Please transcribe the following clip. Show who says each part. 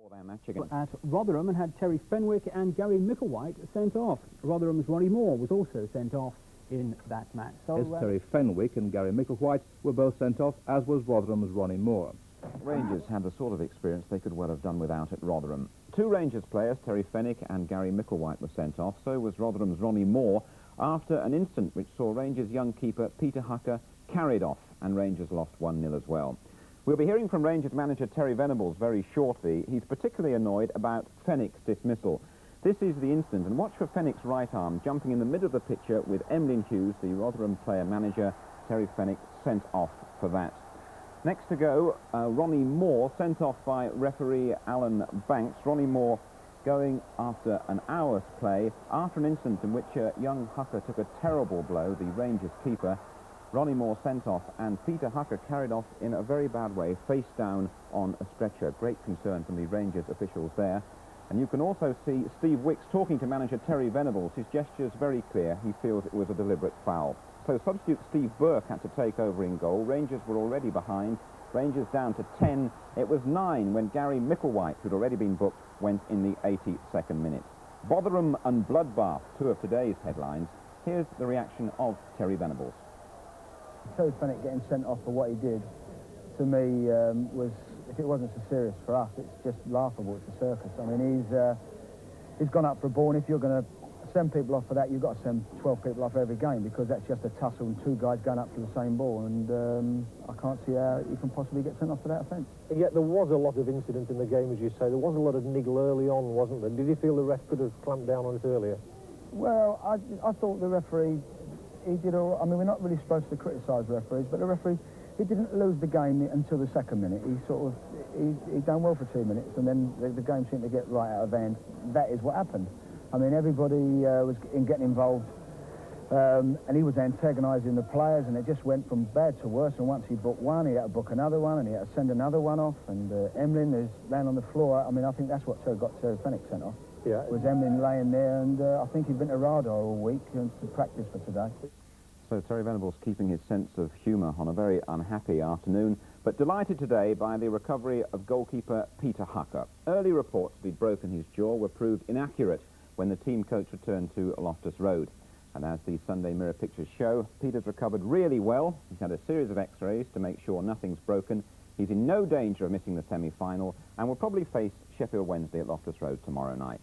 Speaker 1: For their match against
Speaker 2: at Rotherham and had Terry Fenwick and Gary Micklewhite sent off. Rotherham's Ronnie Moore was also sent off in that match. So,
Speaker 3: Terry Fenwick and Gary Micklewhite were both sent off, as was Rotherham's Ronnie Moore.
Speaker 1: Rangers had the sort of experience they could well have done without at Rotherham. Two Rangers players, Terry Fenwick and Gary Micklewhite, were sent off. So was Rotherham's Ronnie Moore after an incident which saw Rangers' young keeper Peter Hucker carried off, and Rangers lost 1-0 as well. We'll be hearing from Rangers manager Terry Venables very shortly. He's particularly annoyed about Fenwick's dismissal. This is the incident, and watch for Fenwick's right arm jumping in the middle of the picture with Emlyn Hughes, the Rotherham player manager. Terry Fenwick sent off for that. Next to go, Ronnie Moore, sent off by referee Alan Banks. Ronnie Moore going after an hour's play after an incident in which young Hucker took a terrible blow, the Rangers keeper. Ronnie Moore sent off, and Peter Hucker carried off in a very bad way, face down on a stretcher. Great concern from the Rangers officials there. And you can also see Steve Wicks talking to manager Terry Venables. His gesture's very clear. He feels it was a deliberate foul. So substitute Steve Burke had to take over in goal. Rangers were already behind. Rangers down to 10. It was 9 when Gary Micklewhite, who'd already been booked, went in the 82nd minute. Botherham and Bloodbath, two of today's headlines. Here's the reaction of Terry Venables.
Speaker 4: Terry Fenwick getting sent off for what he did, to me, was, if it wasn't so serious for us, it's just laughable. It's a circus. I mean, he's gone up for a ball, and if you're going to send people off for that, you've got to send 12 people off every game, because that's just a tussle and two guys going up for the same ball, and I can't see how you can possibly get sent off for that offence.
Speaker 5: Yet there was a lot of incident in the game, as you say. There was a lot of niggle early on, wasn't there? Did you feel the ref could have clamped down on it earlier?
Speaker 4: Well, I thought the referee, he did all. I mean, we're not really supposed to criticise referees, but the referee, he didn't lose the game until the second minute. He sort of, he done well for 2 minutes, and then the game seemed to get right out of hand. That is what happened. I mean, everybody was getting involved, and he was antagonising the players, and it just went from bad to worse. And once he booked one, he had to book another one, and he had to send another one off. And Emlyn is laying on the floor. I mean, I think that's what got Terry Fenwick sent off.
Speaker 5: Yeah.
Speaker 4: Was Emlyn laying there, and I think he'd been to Radar all week to practice for today.
Speaker 1: So Terry Venables keeping his sense of humour on a very unhappy afternoon, but delighted today by the recovery of goalkeeper Peter Hucker. Early reports that he'd broken his jaw were proved inaccurate when the team coach returned to Loftus Road. And as the Sunday Mirror pictures show, Peter's recovered really well. He's had a series of x-rays to make sure nothing's broken. He's in no danger of missing the semi-final and will probably face Sheffield Wednesday at Loftus Road tomorrow night.